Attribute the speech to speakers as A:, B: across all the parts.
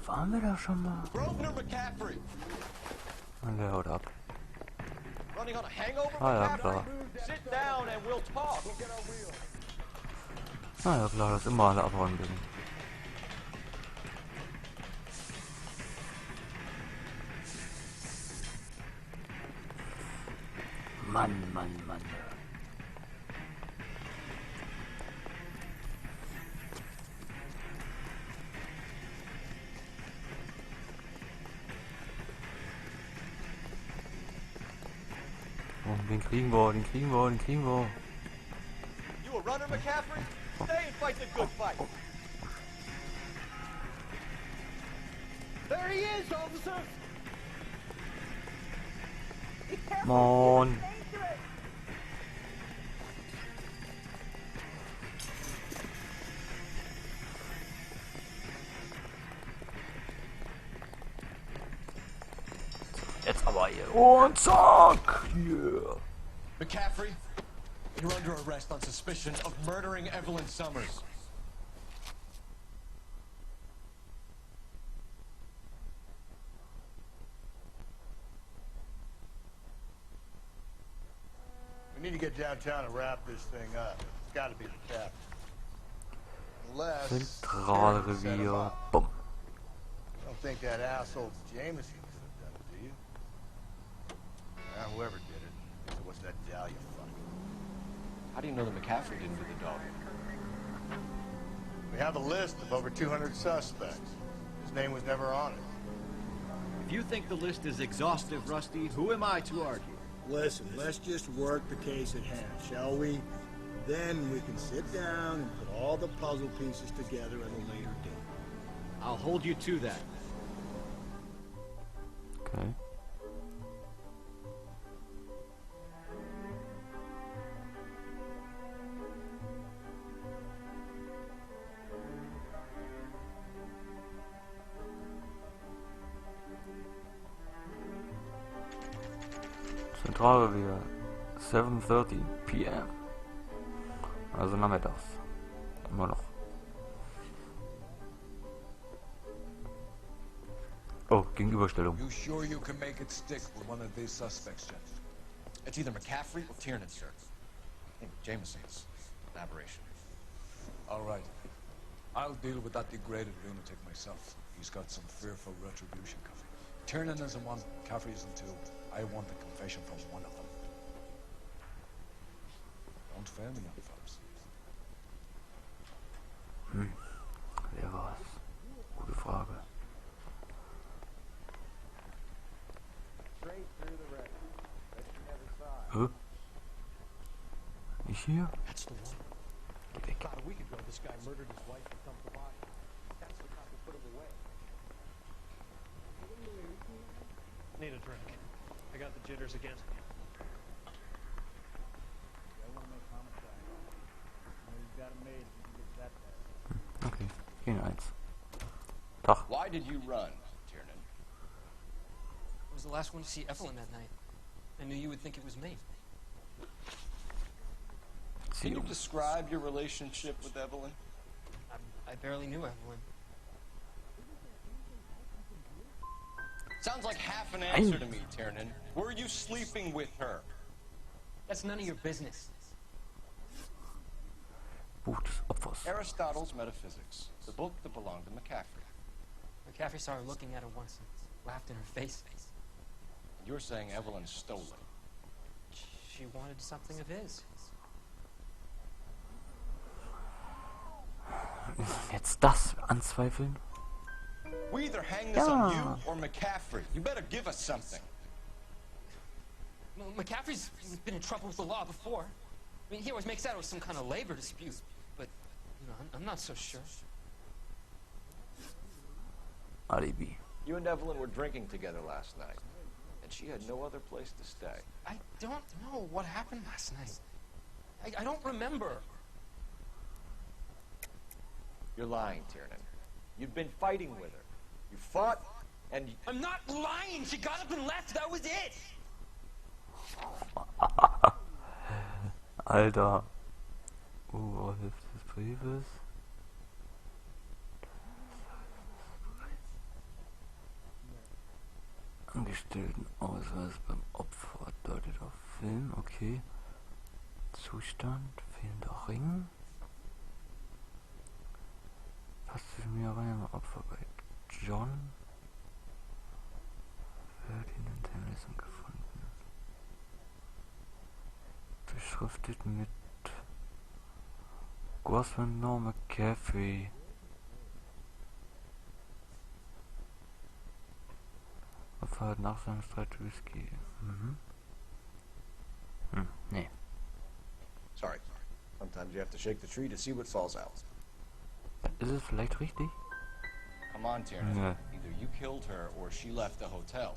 A: Waren wir da schon mal? Und der haut ab. Ah ja, klar. Ah ja, klar, das immer alle abhauen müssen. Mann, Mann, Mann. Oh, den kriegen wir, den kriegen wir, den kriegen wir.
B: You a runner, McCaffrey? Stay and fight the good fight. There he is, officer.
A: Mann. Jetzt aber hier. Und zack! Yeah.
B: McCaffrey, you're under arrest on suspicion of murdering Evelyn Summers.
C: We need to get downtown and wrap this thing up. It's got to be the captain. Unless
A: Zentralrevier. Bumm.
C: I don't think that asshole's Jameson could have done it, do you? Whoever did it. So what's that Dahlia fuck?
B: How do you know that McCaffrey didn't do the dog?
C: We have a list of over 200 suspects. His name was never on it.
D: If you think the list is exhaustive, Rusty, who am I to argue?
E: Listen, let's just work the case at hand, shall we? Then we can sit down and put all the puzzle pieces together at a later date.
D: I'll hold you to that.
A: Okay. Zentralrevier, 7:30 p.m. Also nachmittags. Immer noch. Oh, Gegenüberstellung.
F: You sure you can make it stick with one of these suspects, Jen?
B: It's either McCaffrey or Tiernan, sir. I think Jameson's an aberration.
F: All right. I'll deal with that degraded lunatic myself. He's got some fearful retribution coming. Tiernan isn't one, Caffrey isn't two. I want the confession from one of them. Don't fail me, young fellas.
A: Wer war's? Gute Frage. Hä? Ich hier?
B: That's the one.
A: Geh weg.
B: About a week ago, this guy murdered his wife and dumped the body. That's the cop who put him away.
G: Need a drink. I got the jitters again.
A: Okay, gehen eins. Tag.
B: Why did you run, Tiernan?
H: I was the last one to see Evelyn that night. I knew you would think it was me.
B: Can you describe your relationship with Evelyn?
H: I barely knew Evelyn.
B: Sounds like half an answer to me, Tiernan. Were you sleeping with her?
H: That's none of your business.
A: Buch des Opfers.
B: Aristotle's Metaphysics, the book that belonged to McCaffrey.
H: McCaffrey saw her looking at her once and laughed in her face.
B: You're saying Evelyn stole it.
H: She wanted something of his.
A: Jetzt das anzweifeln?
B: We either hang this on you or McCaffrey. You better give us something.
H: Well, McCaffrey's been in trouble with the law before. I mean, he always makes out it was some kind of labor dispute, but you know, I'm not so sure.
A: Alibi.
B: You and Evelyn were drinking together last night, and she had no other place to stay.
H: I don't know what happened last night. I don't remember.
B: You're lying, Tiernan. You've been fighting with her. You fought, and you...
H: I'm not lying! She got up and left, that was it!
A: Alter. Aushilfe des Briefes. Angestellten Ausweis beim Opfer deutet auf Film, okay. Zustand, fehlender Ring. Passt zwischen mir rein, Opfer bei John. Ferdinand Hamilton gefunden. Beschriftet mit Grossman Norma McCaffrey. Opfer hat nach seinem Streit Whisky. Nee.
B: Sorry. Sometimes you have to shake the tree to see what falls out.
A: Ist es vielleicht richtig?
B: Come on, Tiernan.
A: Yeah.
B: Either you killed her or she left the hotel.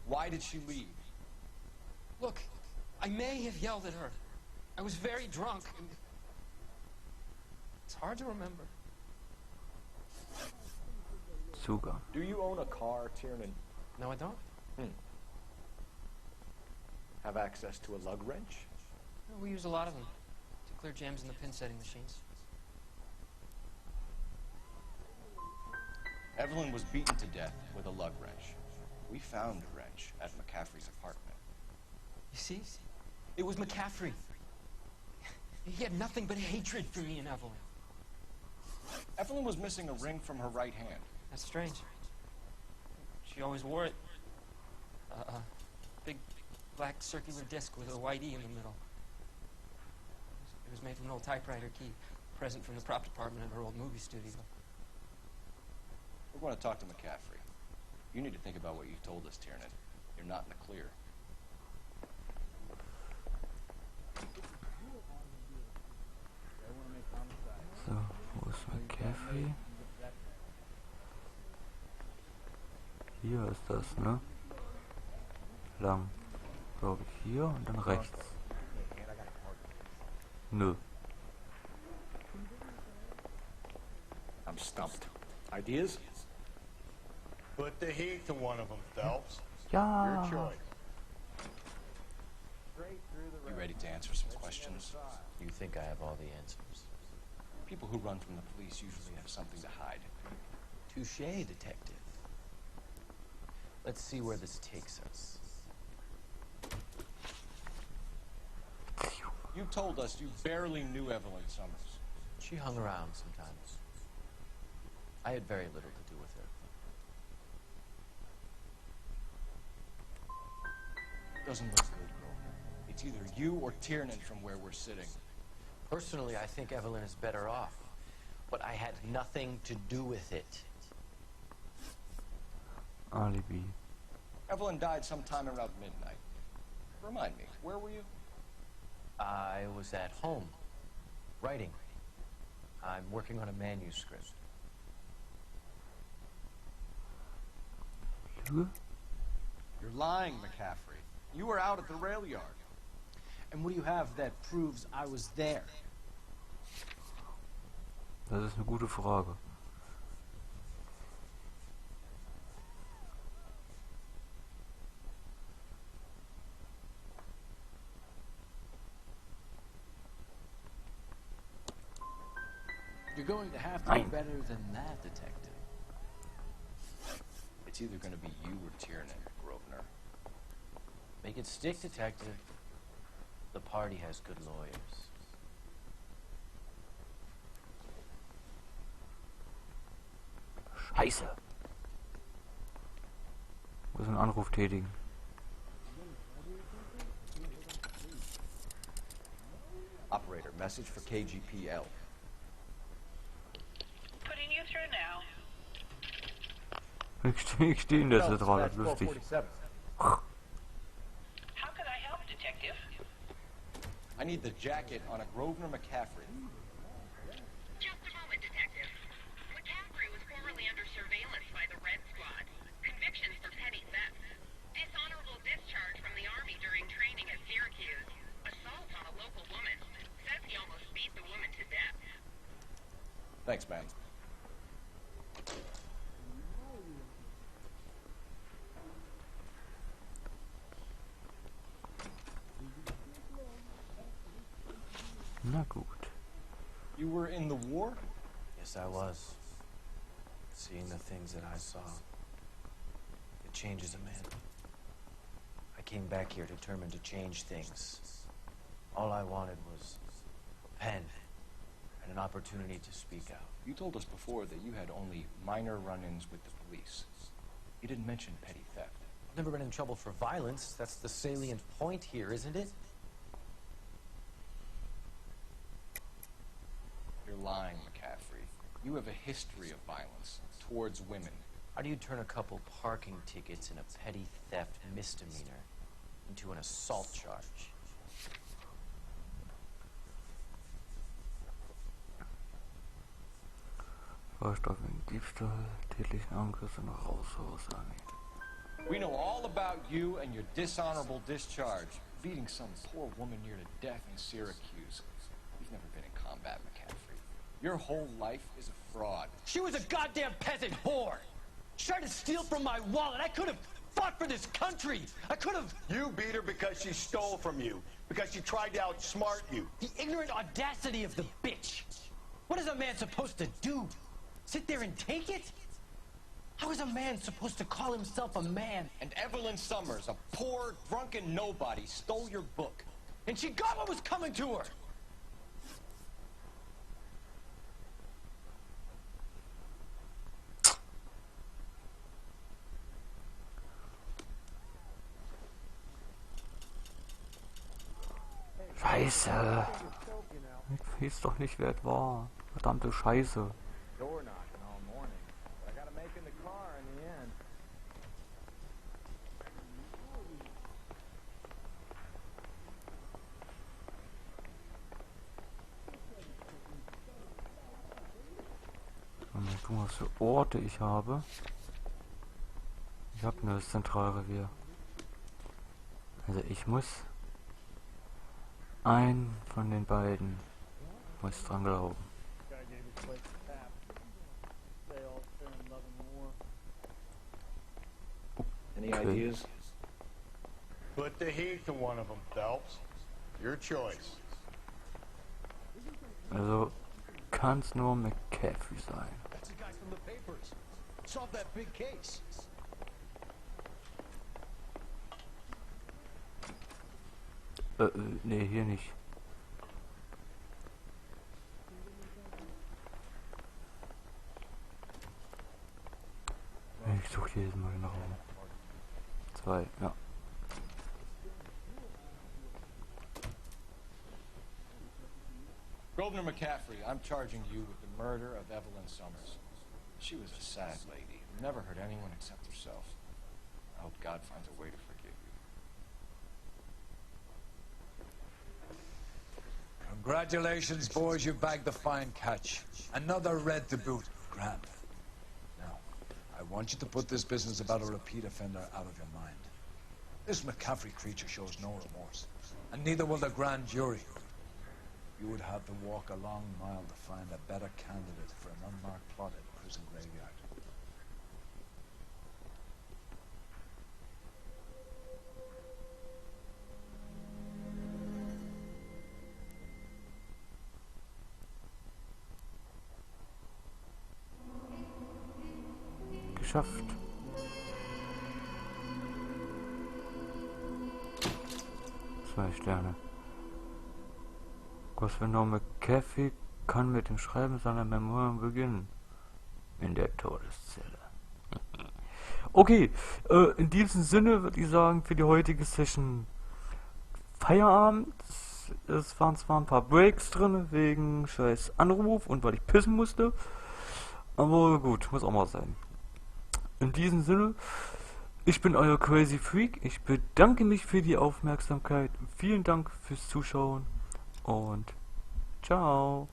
B: Why did she leave?
H: Look, I may have yelled at her. I was very drunk. And it's hard to remember.
A: Zugang.
B: Do you own a car, Tiernan?
H: No, I don't.
B: Have access to a lug wrench?
H: We use a lot of them to clear jams in the pin setting machines.
B: Evelyn was beaten to death with a lug wrench. We found the wrench at McCaffrey's apartment.
H: You see? It was McCaffrey. He had nothing but hatred for me and Evelyn.
B: Evelyn was missing a ring from her right hand.
H: That's strange. She always wore it. Big black circular disc with a white E in the middle. It was made from an old typewriter key, present from the prop department at her old movie studio.
B: We're going to talk to McCaffrey. You need to think about what you've told us, Tiernan. You're not in the clear.
A: So, wo ist McCaffrey? Hier ist das, ne? Lang. Glaube ich hier und dann rechts. Nö.
B: I'm stumped. Ideas?
C: Put the heat to one of them, Phelps.
A: Ja.
C: Your choice.
B: You ready to answer some questions?
I: You think I have all the answers?
B: People who run from the police usually have something to hide.
I: Touché, detective. Let's see where this takes us.
B: You told us you barely knew Evelyn Summers.
I: She hung around sometimes. I had very little to do with her.
B: Doesn't look good, Grover. It's either you or Tiernan from where we're sitting.
I: Personally, I think Evelyn is better off. But I had nothing to do with it.
A: Alibi.
B: Evelyn died sometime around midnight. Remind me, where were you?
I: I was at home, writing. I'm working on a manuscript.
A: Lüge?
B: You're lying, McCaffrey. You were out at the rail yard.
J: And what do you have that proves I was there?
A: Das ist eine gute Frage.
J: You're going to have to be better than that, detective.
B: It's either going to be you or Tiernan, Grosvenor.
I: Make it stick, detective. The party has good lawyers.
A: Scheiße. Muss einen Anruf tätigen.
B: Operator, message for KGPL.
K: Putting you through now.
A: Ich stehe in der Zentrale, lustig.
K: How can I help, detective?
B: I need the jacket on a Grosvenor McCaffrey.
K: Just a moment, detective. McCaffrey was formerly under surveillance by the Red Squad. Convictions for petty theft. Dishonorable discharge from the Army during training at Syracuse. Assault on a local woman. Says he almost beat the woman to death.
B: Thanks, man.
A: Na gut.
B: You were in the war?
I: Yes, I was. Seeing the things that I saw, it changes a man. I came back here determined to change things. All I wanted was a pen and an opportunity to speak out.
B: You told us before that you had only minor run-ins with the police. You didn't mention petty theft.
I: I've never been in trouble for violence. That's the salient point here, isn't it?
B: You're lying, McCaffrey. You have a history of violence towards women.
I: How do you turn a couple parking tickets and a petty theft misdemeanor into an assault charge?
A: Vorstrafe wegen Diebstahl, tätlichen Angriff und Raushausarmee.
B: We know all about you and your dishonorable discharge. Beating some poor woman near to death in Syracuse. You've never been in combat, McCaffrey. Your whole life is a fraud.
L: She was a goddamn peasant whore. She tried to steal from my wallet. I could have fought for this country. I could have...
C: You beat her because she stole from you. Because she tried to outsmart you.
L: The ignorant audacity of the bitch. What is a man supposed to do? Sit there and take it? How is a man supposed to call himself a man?
B: And Evelyn Summers, a poor, drunken nobody, stole your book.
L: And she got what was coming to her.
A: Scheiße. Ich weiß doch nicht, wer es war. Verdammte Scheiße. Mal gucken, was für Orte ich habe. Ich habe nur das Zentralrevier. Also ich muss einen von den beiden muss dran glauben.
C: Any ideas? Put the heat to one of them, Phelps. Your choice.
A: Also kann es nur McCaffrey sein.
L: That's the guy from the papers. Solve that big case.
A: Nee, hier nicht. Ich suche jedes Mal den Raum. 2, ja.
B: Grosvenor McCaffrey, I'm charging you with the murder of Evelyn Summers. She was a sad lady who never hurt anyone except herself. I hope God finds a way to forgive you.
F: Congratulations, boys, you bagged the fine catch. Another red to boot. Grand. Now, I want you to put this business about a repeat offender out of your mind. This McCaffrey creature shows no remorse, and neither will the grand jury. You would have to walk a long mile to find a better candidate for an unmarked plot at prison graveyard.
A: Geschafft. Zwei Sterne. Grosvenor McCaffrey kann mit dem Schreiben seiner Memoiren beginnen. In der Todeszelle. Okay, in diesem Sinne würde ich sagen, für die heutige Session Feierabend. Es waren zwar ein paar Breaks drin, wegen scheiß Anruf und weil ich pissen musste. Aber gut, muss auch mal sein. In diesem Sinne, ich bin euer CrazyFreak. Ich bedanke mich für die Aufmerksamkeit. Vielen Dank fürs Zuschauen und ciao.